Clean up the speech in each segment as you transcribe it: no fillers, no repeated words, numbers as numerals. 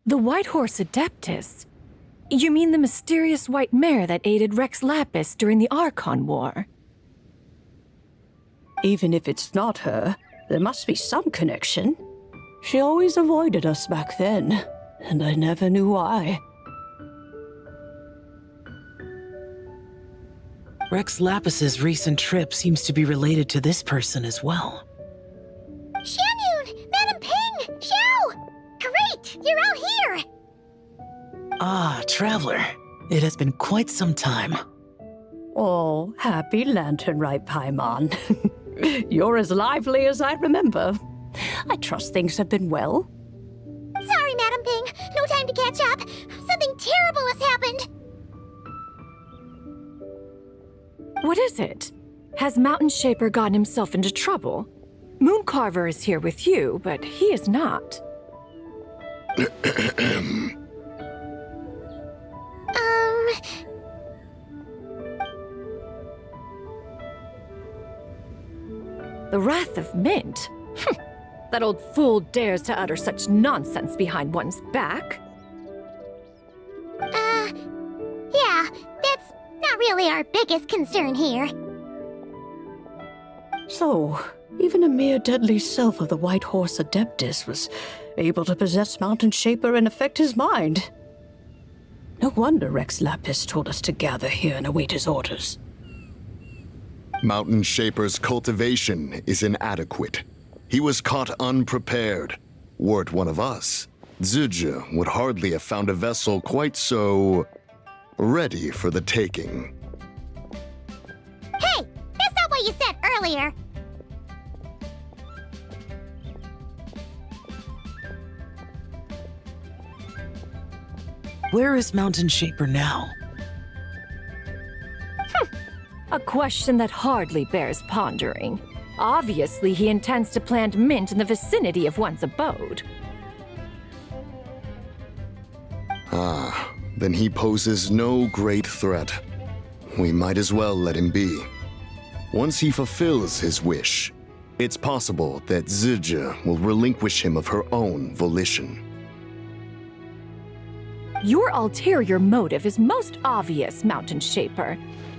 The White Horse Adeptus? You mean the mysterious white mare that aided Rex Lapis during the Archon War? Even if it's not her, there must be some connection. She always avoided us back then, and I never knew why. Rex Lapis's recent trip seems to be related to this person as well. Xianyun! Madam Ping! Xiao! Great! You're out here! Ah, Traveler. It has been quite some time. Oh, happy Lantern Rite, Paimon. You're as lively as I remember. I trust things have been well. Sorry, Madam Ping. No time to catch up. Something terrible has happened. What is it? Has Mountain Shaper gotten himself into trouble? Moon Carver is here with you, but he is not. The Wrath of Mint? That old fool dares to utter such nonsense behind one's back. Yeah, that's not really our biggest concern here. So, even a mere deadly self of the White Horse Adeptus was able to possess Mountain Shaper and affect his mind. No wonder Rex Lapis told us to gather here and await his orders. Mountain Shaper's cultivation is inadequate. He was caught unprepared. Were it one of us, Zichi would hardly have found a vessel quite so ready for the taking. Hey, that's not what you said earlier. Where is Mountain Shaper now? A question that hardly bears pondering. Obviously, he intends to plant mint in the vicinity of one's abode. Ah, then he poses no great threat. We might as well let him be. Once he fulfills his wish, it's possible that Zichi will relinquish him of her own volition. Your ulterior motive is most obvious, Mountain Shaper.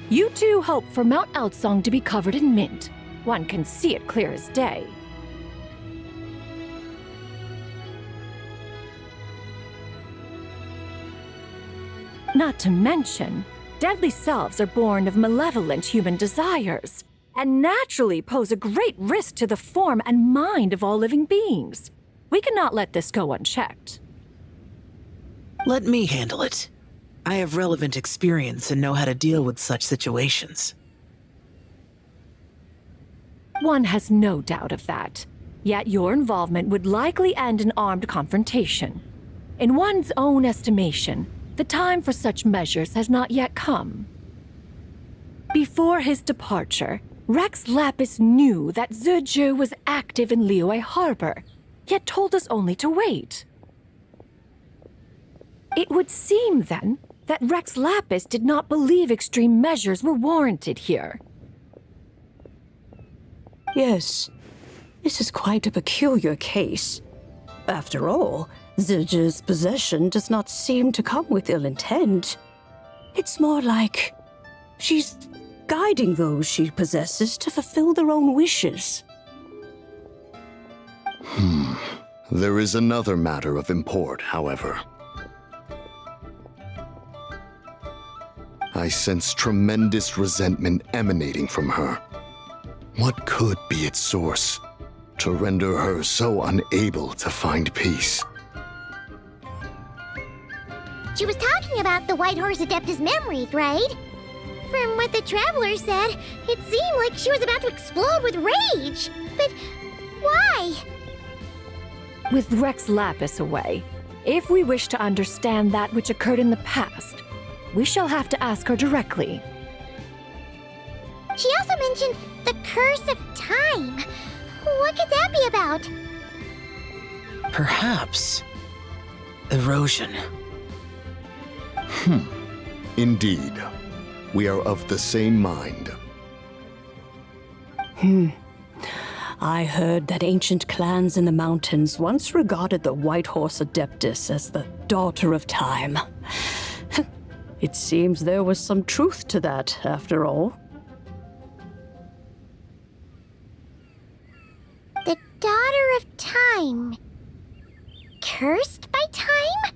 You two hope for Mount Outsong to be covered in mint. One can see it clear as day. Not to mention, deadly selves are born of malevolent human desires, and naturally pose a great risk to the form and mind of all living beings. We cannot let this go unchecked. Let me handle it. I have relevant experience and know how to deal with such situations. One has no doubt of that. Yet your involvement would likely end in armed confrontation. In one's own estimation, the time for such measures has not yet come. Before his departure, Rex Lapis knew that Zichi was active in Liyue Harbor, yet told us only to wait. It would seem, then, that Rex Lapis did not believe extreme measures were warranted here. Yes, this is quite a peculiar case. After all, Zichi's possession does not seem to come with ill intent. It's more like she's guiding those she possesses to fulfill their own wishes. There is another matter of import, however. I sense tremendous resentment emanating from her. What could be its source to render her so unable to find peace? She was talking about the White Horse Adeptus memories, right? From what the Traveler said, it seemed like she was about to explode with rage. But why? With Rex Lapis away, if we wish to understand that which occurred in the past, we shall have to ask her directly. She also mentioned the Curse of Time. What could that be about? Perhaps erosion. Indeed. We are of the same mind. I heard that ancient clans in the mountains once regarded the White Horse Adeptus as the daughter of time. It seems there was some truth to that, after all. The daughter of time. Cursed by time?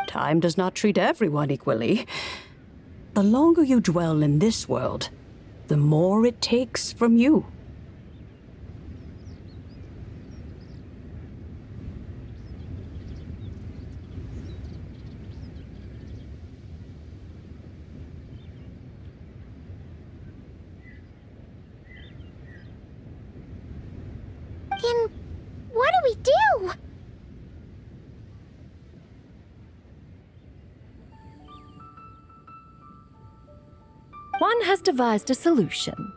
Time does not treat everyone equally. The longer you dwell in this world, the more it takes from you. Then what do we do? One has devised a solution.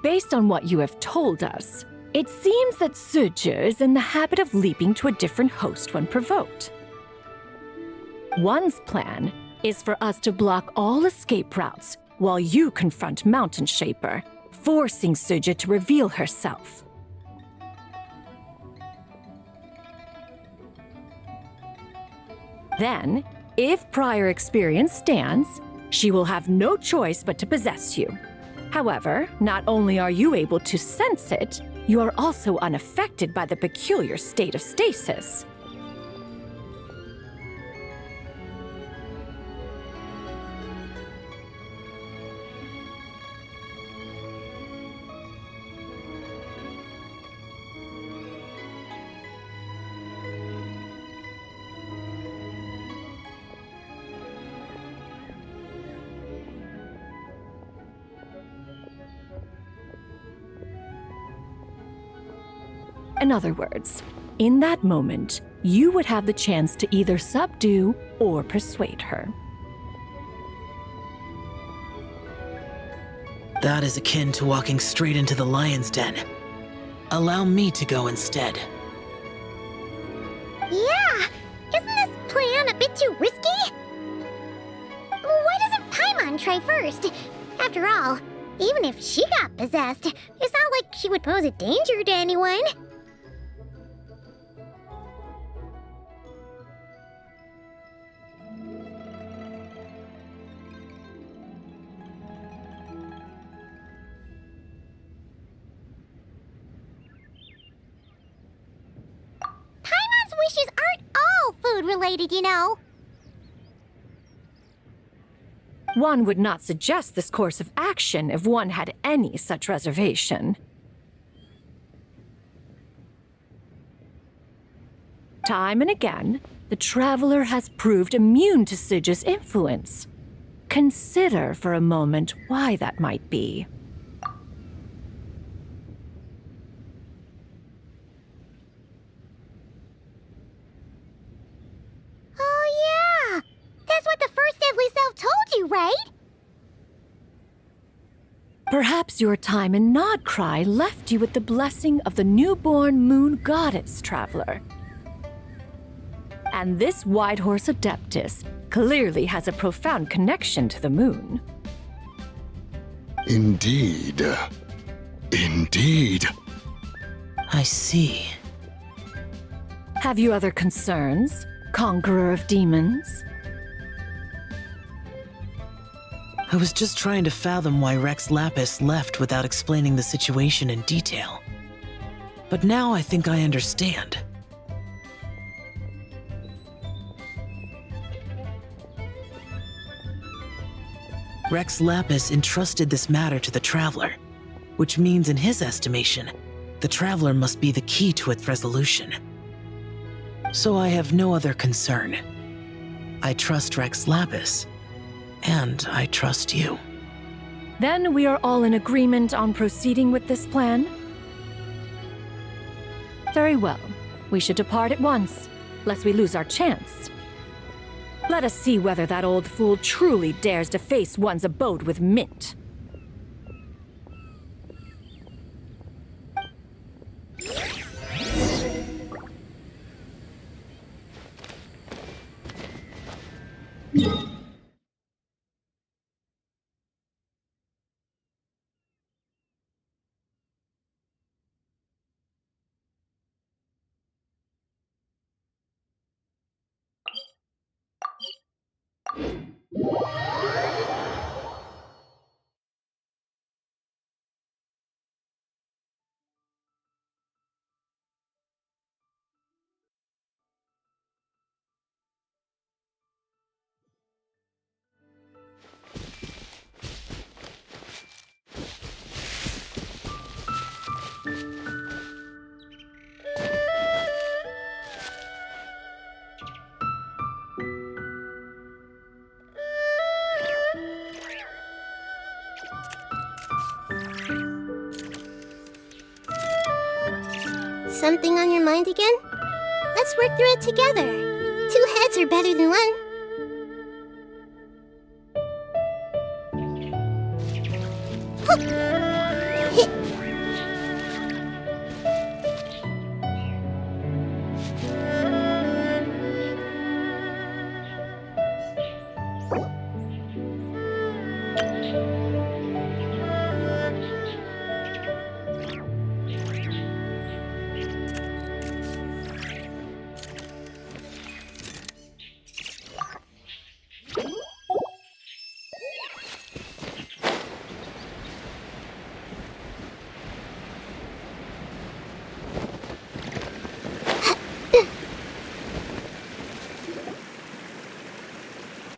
Based on what you have told us, it seems that Zichi is in the habit of leaping to a different host when provoked. One's plan is for us to block all escape routes while you confront Mountain Shaper, forcing Zichi to reveal herself. Then, if prior experience stands, she will have no choice but to possess you. However, not only are you able to sense it, you are also unaffected by the peculiar state of stasis. In other words, in that moment, you would have the chance to either subdue or persuade her. That is akin to walking straight into the lion's den. Allow me to go instead. Yeah! Isn't this plan a bit too risky? Why doesn't Paimon try first? After all, even if she got possessed, it's not like she would pose a danger to anyone. Paimon's wishes aren't all food-related, you know. One would not suggest this course of action if one had any such reservation. Time and again, the Traveler has proved immune to Zichi's influence. Consider for a moment why that might be. Oh yeah! That's what the first deadly self told you, right? Perhaps your time in Nodcry left you with the blessing of the newborn moon goddess, Traveler. And this White Horse Adeptus clearly has a profound connection to the moon. Indeed. Indeed. I see. Have you other concerns, Conqueror of Demons? I was just trying to fathom why Rex Lapis left without explaining the situation in detail. But now I think I understand. Rex Lapis entrusted this matter to the Traveler, which means in his estimation, the Traveler must be the key to its resolution. So I have no other concern. I trust Rex Lapis, and I trust you. Then we are all in agreement on proceeding with this plan? Very well. We should depart at once, lest we lose our chance. Let us see whether that old fool truly dares to face one's abode with Mint. something on your mind again? Let's work through it together. 2 heads are better than one.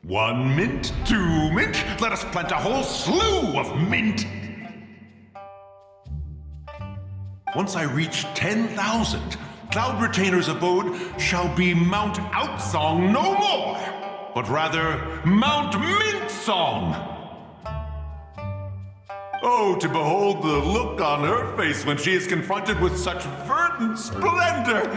One mint, 2 mint, let us plant a whole slew of mint! Once I reach 10,000, Cloud Retainer's abode shall be Mount Outsong no more, but rather Mount Mintsong! Oh, to behold the look on her face when she is confronted with such verdant splendor!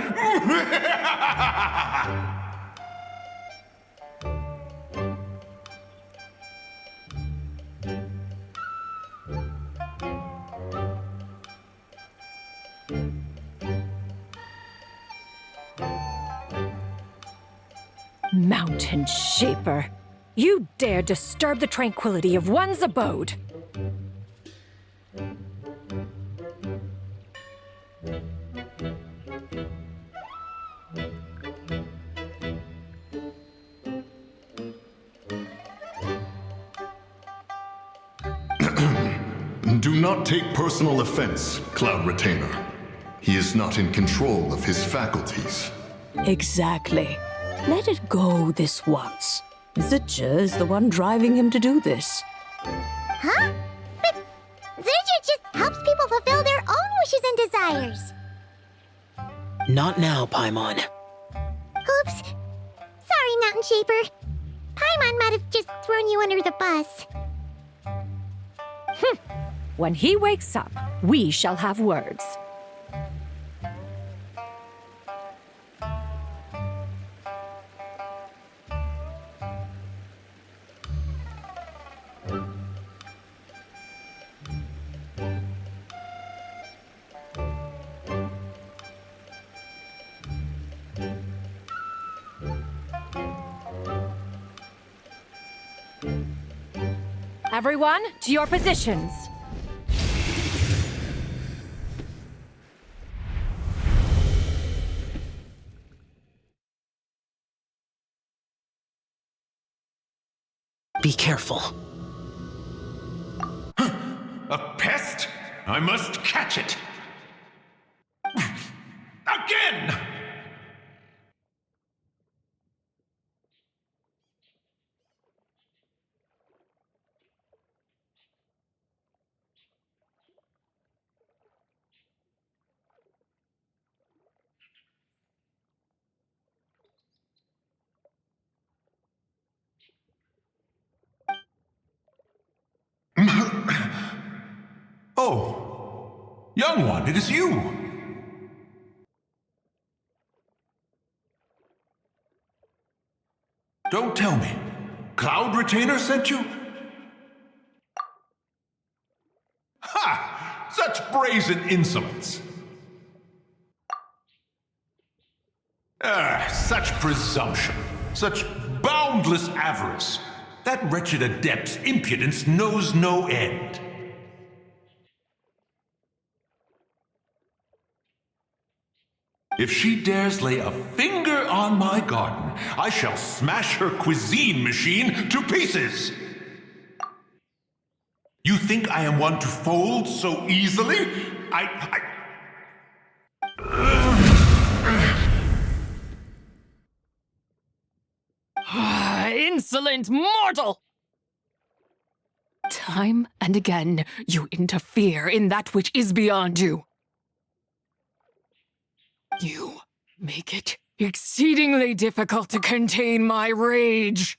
Mountain Shaper! You dare disturb the tranquility of one's abode! Do not take personal offense, Cloud Retainer. He is not in control of his faculties. Exactly. Let it go this once. Zichi is the one driving him to do this. Huh? But Zichi just helps people fulfill their own wishes and desires. Not now, Paimon. Oops. Sorry, Mountain Shaper. Paimon might have just thrown you under the bus. When he wakes up, we shall have words. Everyone, to your positions. Be careful. A pest? I must catch it! Again! Oh, young one, it is you! Don't tell me. Cloud Retainer sent you? Ha! Such brazen insolence! Such presumption, such boundless avarice. That wretched adept's impudence knows no end. If she dares lay a finger on my garden, I shall smash her cuisine machine to pieces! You think I am one to fold so easily? Insolent mortal! Time and again, you interfere in that which is beyond you. You make it exceedingly difficult to contain my rage.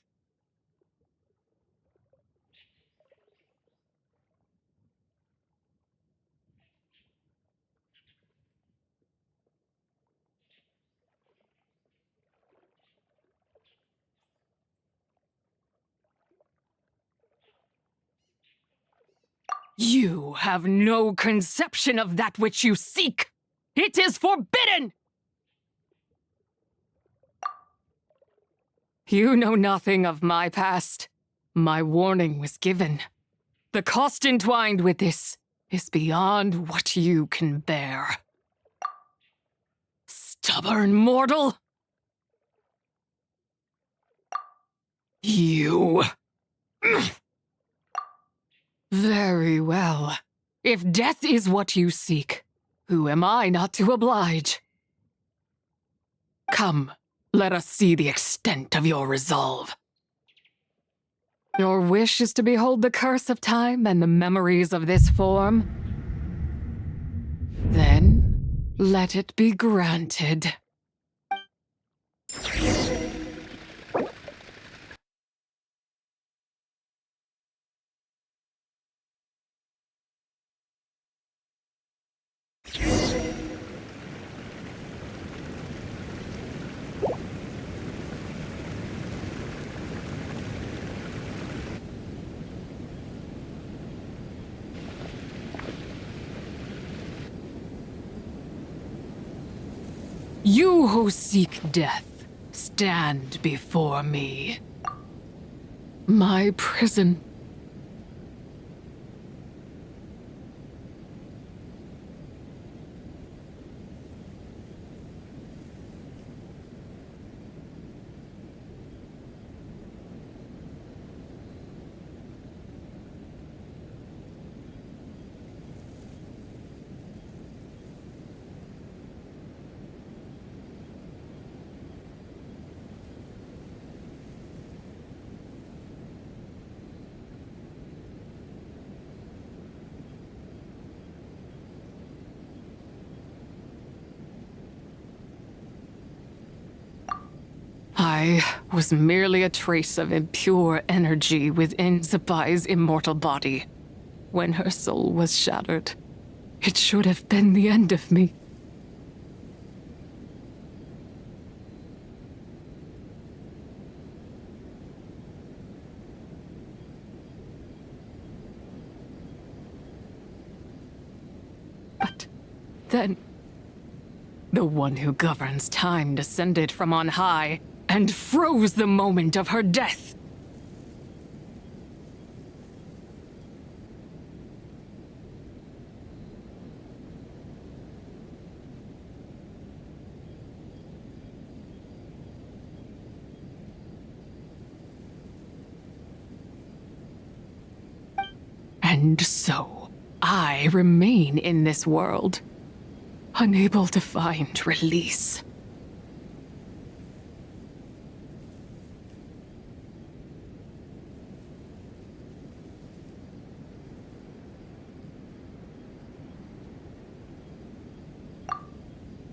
You have no conception of that which you seek. It is forbidden! You know nothing of my past. My warning was given. The cost entwined with this is beyond what you can bear. Stubborn mortal! You... Very well. If death is what you seek, who am I not to oblige? Come, let us see the extent of your resolve. Your wish is to behold the curse of time and the memories of this form? Then, let it be granted. You who seek death, stand before me. My prison. I was merely a trace of impure energy within Zapai's immortal body. When her soul was shattered, it should have been the end of me. But then, the one who governs time descended from on high and froze the moment of her death. And so, I remain in this world, unable to find release.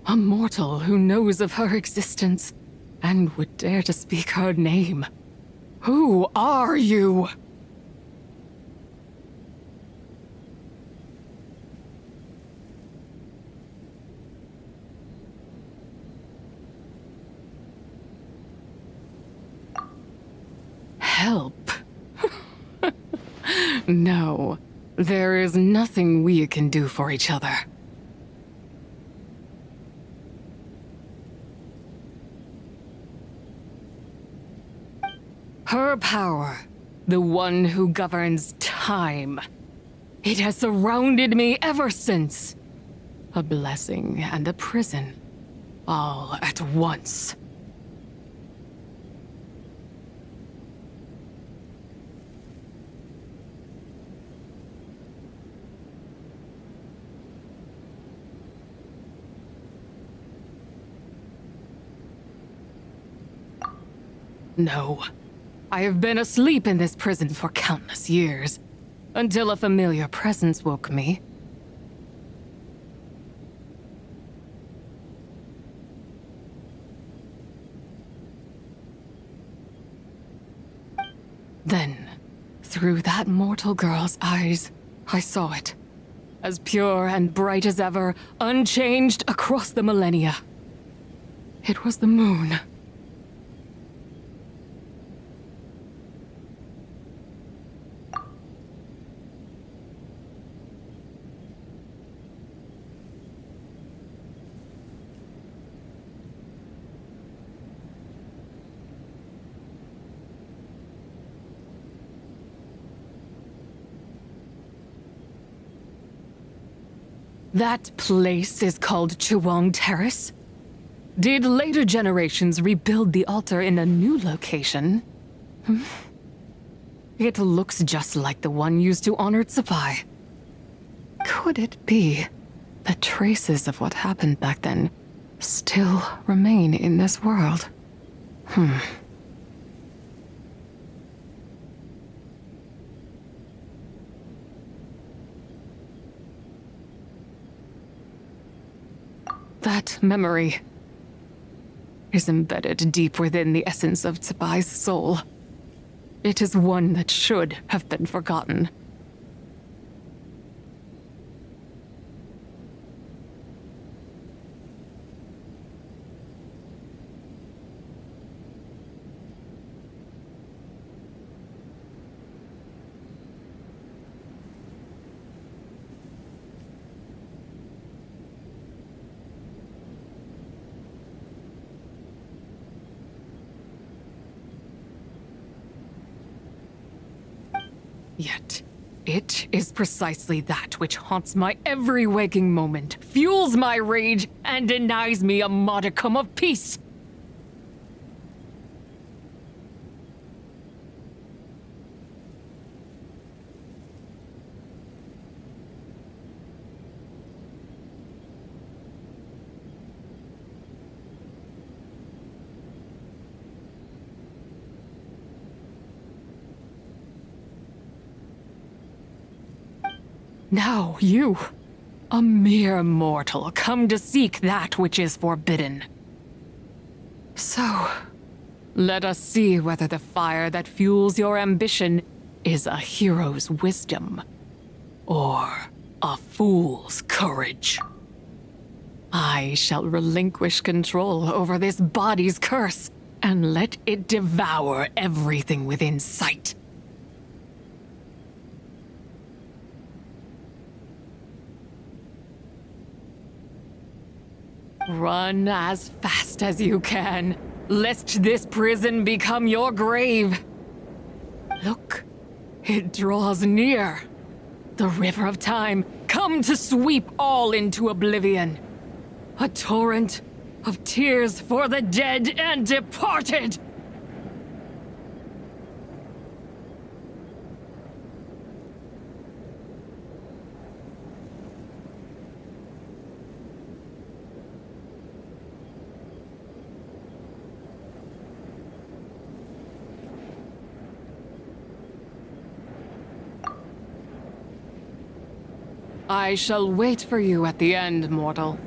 A mortal who knows of her existence and would dare to speak her name. Who are you? Help? No, there is nothing we can do for each other. Her power, the one who governs time. It has surrounded me ever since. A blessing and a prison, all at once. No. I have been asleep in this prison for countless years, until a familiar presence woke me. Then, through that mortal girl's eyes, I saw it. As pure and bright as ever, unchanged across the millennia. It was the moon. That place is called Chuang Terrace? Did later generations rebuild the altar in a new location? It looks just like the one used to honor Tsupai. Could it be that traces of what happened back then still remain in this world? That memory is embedded deep within the essence of Tsubai's soul. It is one that should have been forgotten. Yet, it is precisely that which haunts my every waking moment, fuels my rage, and denies me a modicum of peace. Now you, a mere mortal, come to seek that which is forbidden. So, let us see whether the fire that fuels your ambition is a hero's wisdom, or a fool's courage. I shall relinquish control over this body's curse, and let it devour everything within sight. Run as fast as you can, lest this prison become your grave. Look, it draws near. The river of time, come to sweep all into oblivion. A torrent of tears for the dead and departed. I shall wait for you at the end, mortal.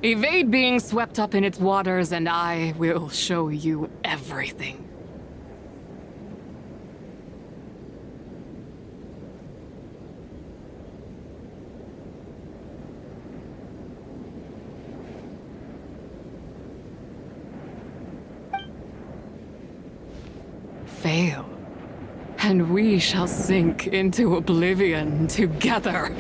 Evade being swept up in its waters, and I will show you everything. Fail, and we shall sink into oblivion together.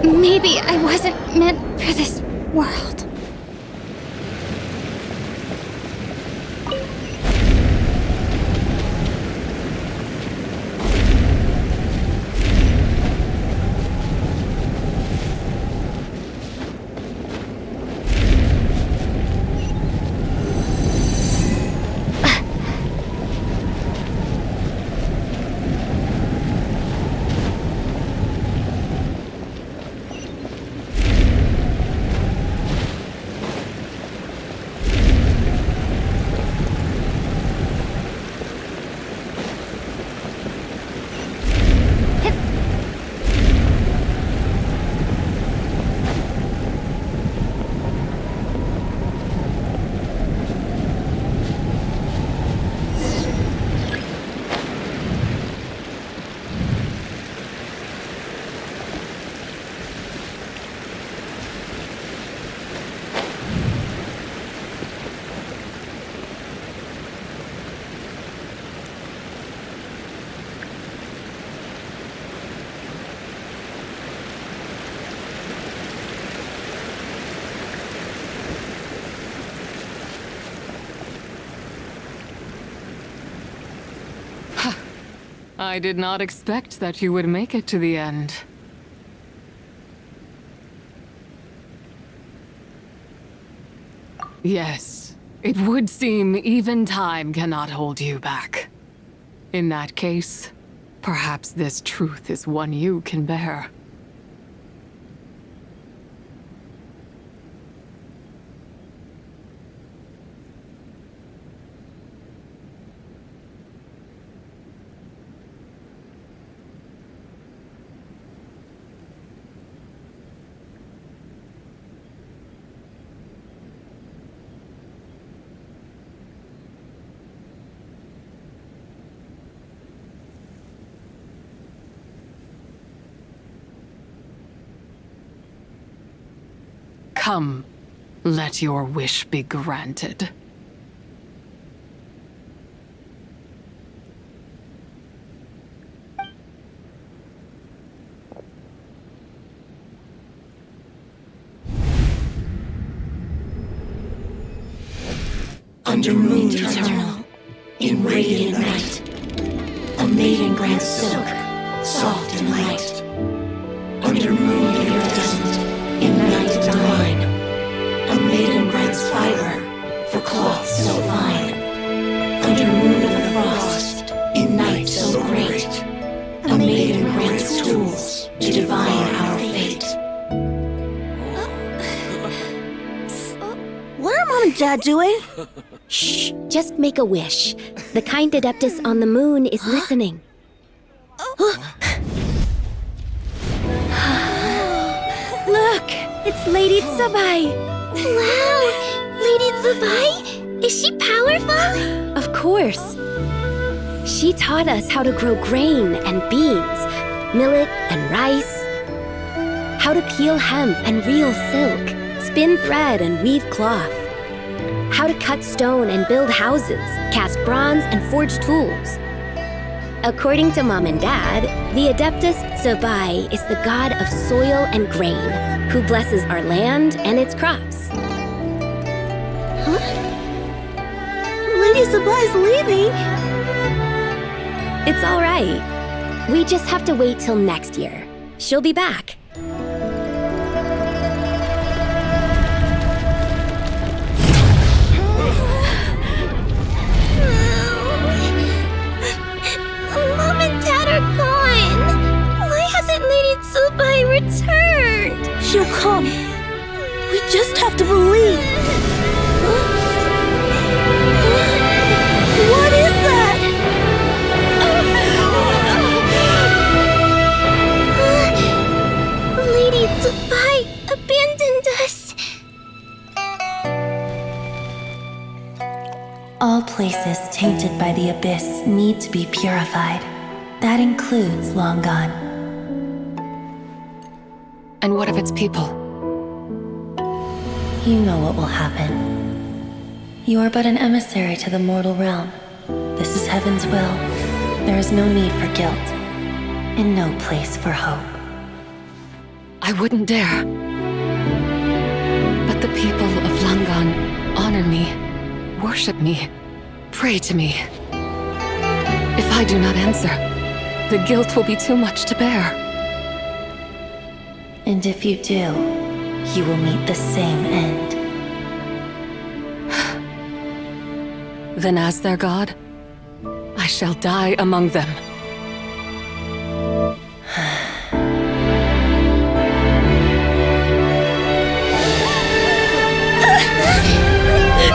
Maybe I wasn't meant for this world. I did not expect that you would make it to the end. Yes, it would seem even time cannot hold you back. In that case, perhaps this truth is one you can bear. Come, let your wish be granted. Under moon eternal, in radiant night, a maiden grants silk, soft and light. Under moon iridescent, in night divine, a maiden grants fiber for cloth so fine. Under moon of the frost, in night so great, a maiden grants tools to divine our fate. What are Mom and Dad doing? Shh, just make a wish. The kind Adeptus on the moon is listening. Look, it's Lady Tsubai. Wow! Lady Tsubai? Is she powerful? Of course. She taught us how to grow grain and beans, millet and rice, how to peel hemp and reel silk, spin thread and weave cloth, how to cut stone and build houses, cast bronze and forge tools. According to Mom and Dad, the Adeptus Tsubai is the god of soil and grain, who blesses our land and its crops. Huh? Lady Tsubai's leaving. It's all right. We just have to wait till next year. She'll be back. Mom and Dad are gone. Why hasn't Lady Tsubai returned? She'll come. We just have to believe. What is that? Lady Tsubai abandoned us. All places tainted by the abyss need to be purified. That includes Long Gone. And what of its people? You know what will happen. You are but an emissary to the mortal realm. This is Heaven's will. There is no need for guilt, and no place for hope. I wouldn't dare. But the people of Langan honor me, worship me, pray to me. If I do not answer, the guilt will be too much to bear. And if you do, you will meet the same end. Then as their god, I shall die among them.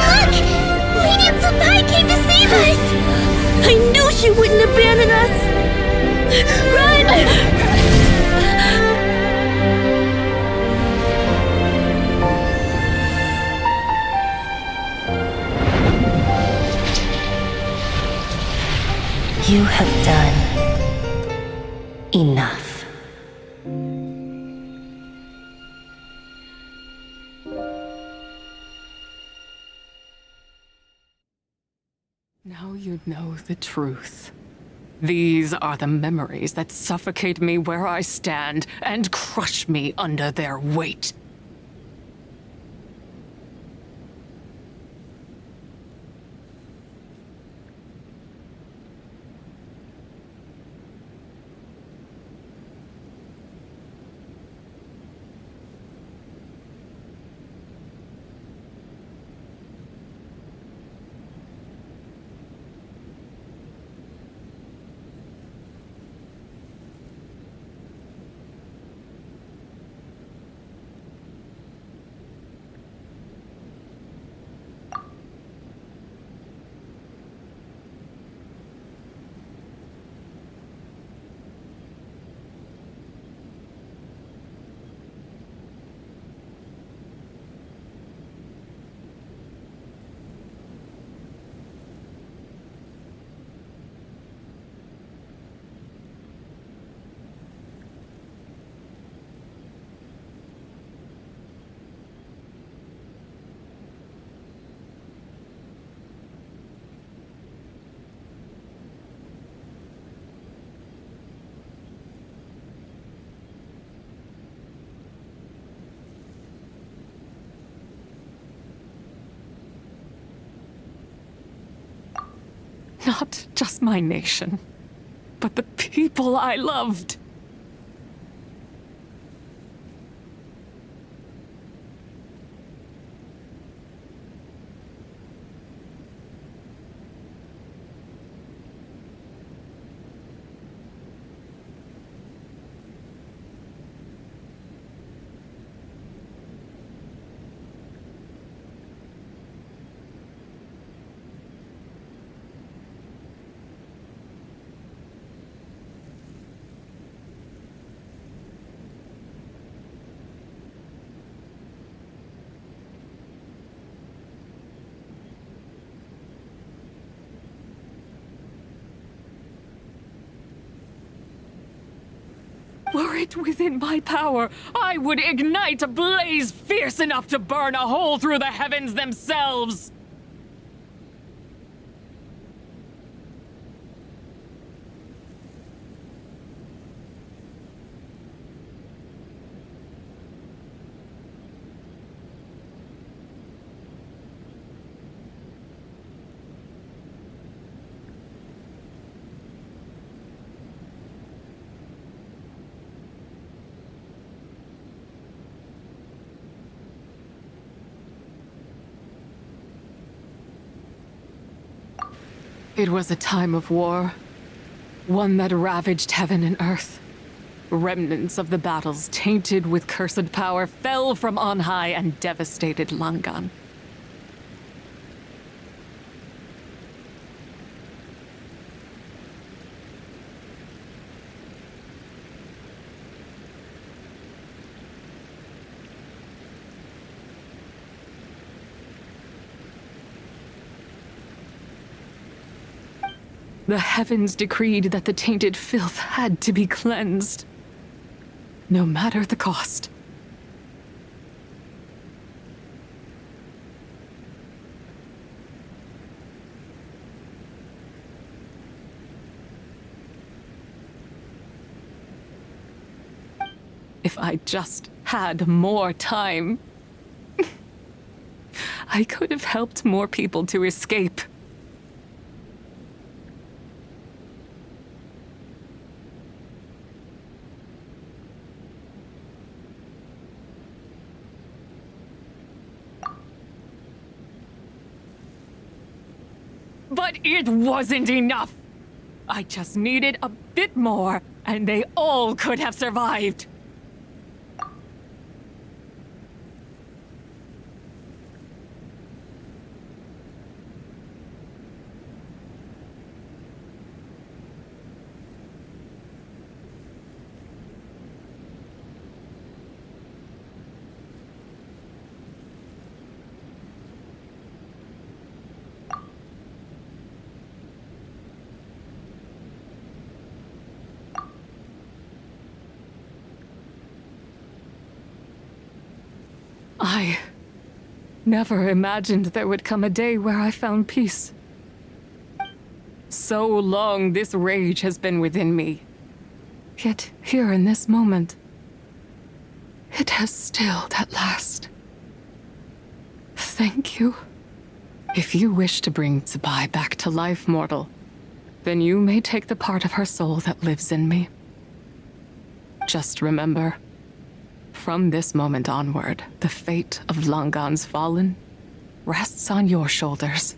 Look! Lady Tsubai came to save us! I knew she wouldn't abandon us! Run! You have done enough. Now you know the truth. These are the memories that suffocate me where I stand and crush me under their weight. Not just my nation, but the people I loved. Were it within my power, I would ignite a blaze fierce enough to burn a hole through the heavens themselves! It was a time of war, one that ravaged heaven and earth. Remnants of the battles tainted with cursed power fell from on high and devastated Langan. The heavens decreed that the tainted filth had to be cleansed, no matter the cost. If I just had more time, I could have helped more people to escape. But it wasn't enough! I just needed a bit more, and they all could have survived! I never imagined there would come a day where I found peace. So long this rage has been within me. Yet here in this moment, it has stilled at last. Thank you. If you wish to bring Zibai back to life, mortal, then you may take the part of her soul that lives in me. Just remember, from this moment onward, the fate of Langan's fallen rests on your shoulders,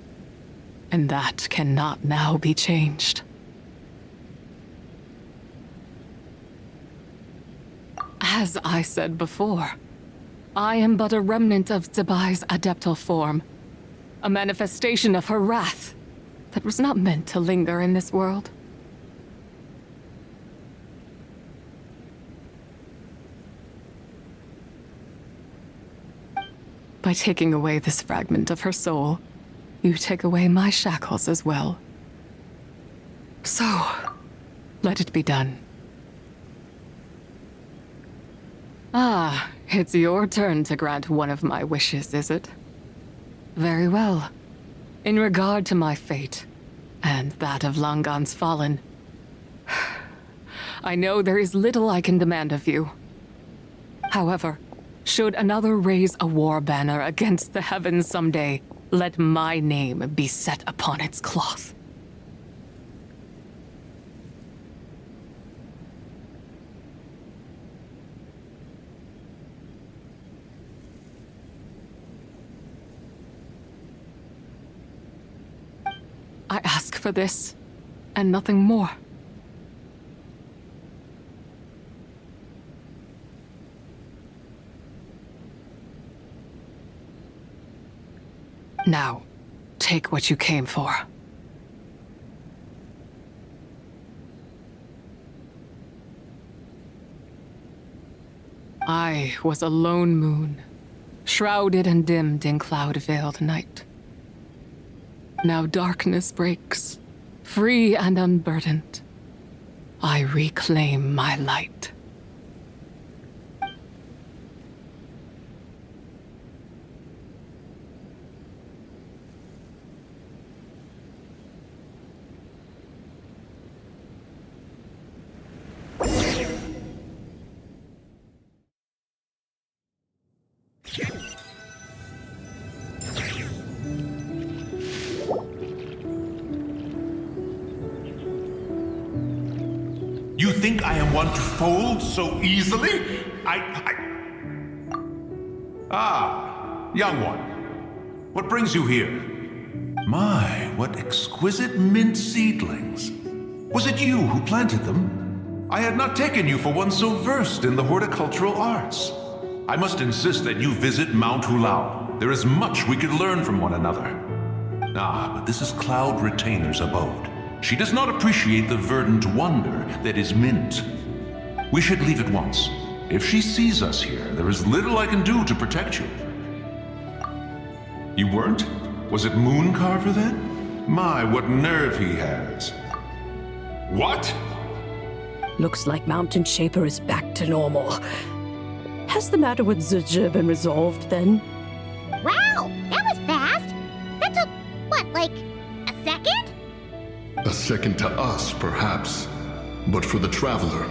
and that cannot now be changed. As I said before, I am but a remnant of Zibai's adeptal form, a manifestation of her wrath that was not meant to linger in this world. By taking away this fragment of her soul, you take away my shackles as well. So, let it be done. Ah, it's your turn to grant one of my wishes, is it? Very well. In regard to my fate, and that of Langan's fallen, I know there is little I can demand of you. However, should another raise a war banner against the heavens someday, let my name be set upon its cloth. for this, and nothing more. Now, take what you came for. I was a lone moon, shrouded and dimmed in cloud-veiled night. Now darkness breaks, free and unburdened. I reclaim my light. You think I am one to fold so easily? Ah, young one. What brings you here? My, what exquisite mint seedlings. Was it you who planted them? I had not taken you for one so versed in the horticultural arts. I must insist that you visit Mount Hulao. There is much we could learn from one another. Ah, but this is Cloud Retainer's abode. She does not appreciate the verdant wonder that is mint. We should leave at once. If she sees us here, there is little I can do to protect you. You weren't? Was it Moon Carver then? My, what nerve he has. What? Looks like Mountain Shaper is back to normal. Has the matter with Zichi been resolved then? Wow, that was fast. That took, what, like a second? A second to us, perhaps. But for the Traveler,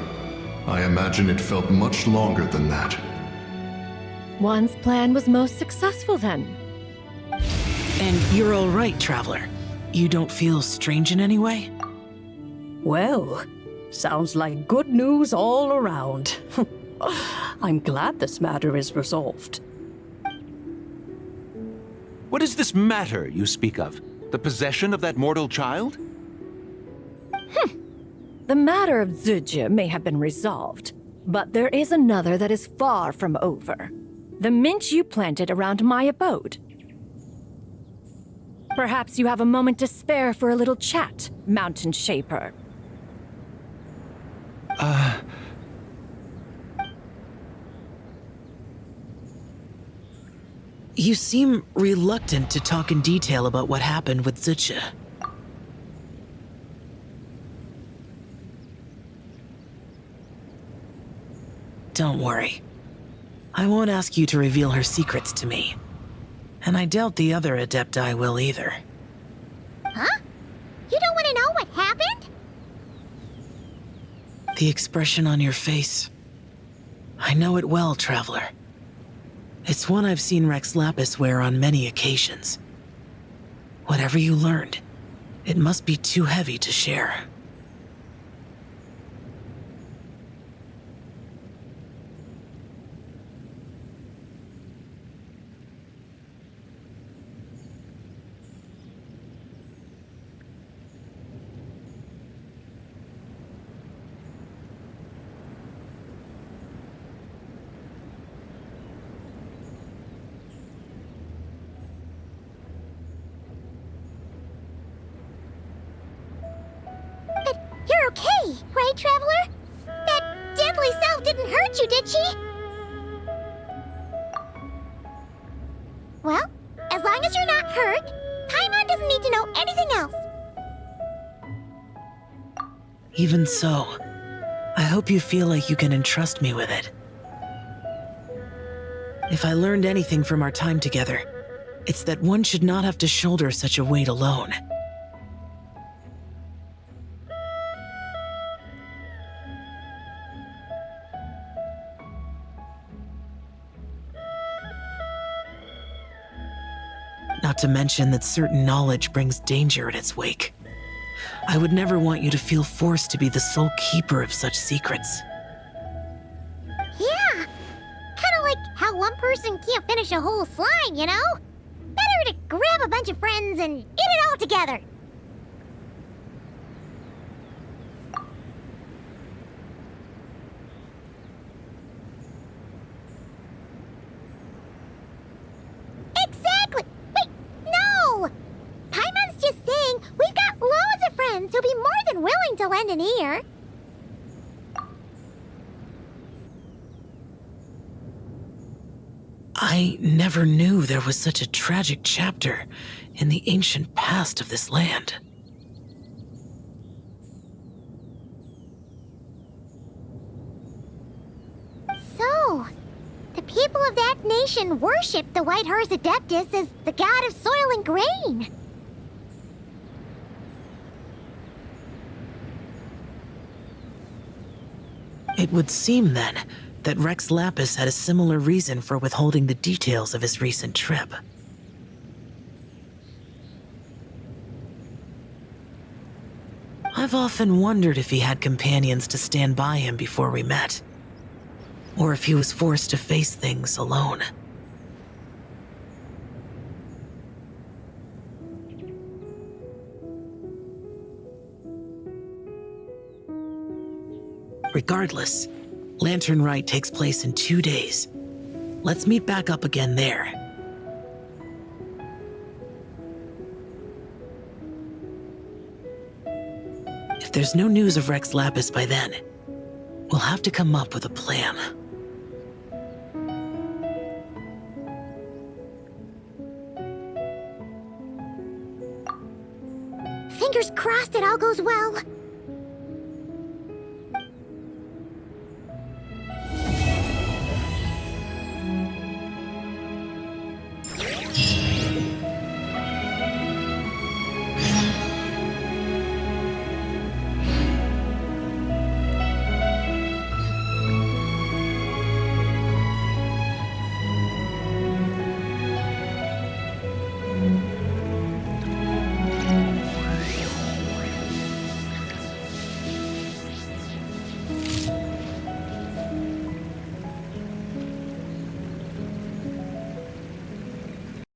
I imagine it felt much longer than that. One's plan was most successful then. And you're all right, Traveler. You don't feel strange in any way? Well, sounds like good news all around. I'm glad this matter is resolved. What is this matter you speak of? The possession of that mortal child? The matter of Zichi may have been resolved, but there is another that is far from over. The mint you planted around my abode. Perhaps you have a moment to spare for a little chat, Mountain Shaper. You seem reluctant to talk in detail about what happened with Zichi. Don't worry. I won't ask you to reveal her secrets to me. And I doubt the other Adepti will either. Huh? You don't want to know what happened? The expression on your face. I know it well, Traveler. It's one I've seen Rex Lapis wear on many occasions. Whatever you learned, it must be too heavy to share. You're okay, right, Traveler? That deadly self didn't hurt you, did she? Well, as long as you're not hurt, Paimon doesn't need to know anything else. Even so, I hope you feel like you can entrust me with it. If I learned anything from our time together, it's that one should not have to shoulder such a weight alone. Not to mention that certain knowledge brings danger in its wake. I would never want you to feel forced to be the sole keeper of such secrets. Yeah, kind of like how one person can't finish a whole slime, you know? Better to grab a bunch of friends and eat it all together. also end in here. I never knew there was such a tragic chapter in the ancient past of this land. So, the people of that nation worship the White Horse Adeptus as the god of soil and grain. It would seem, then, that Rex Lapis had a similar reason for withholding the details of his recent trip. I've often wondered if he had companions to stand by him before we met, or if he was forced to face things alone. Regardless, Lantern Rite takes place in 2 days. Let's meet back up again there. If there's no news of Rex Lapis by then, we'll have to come up with a plan. Fingers crossed it all goes well.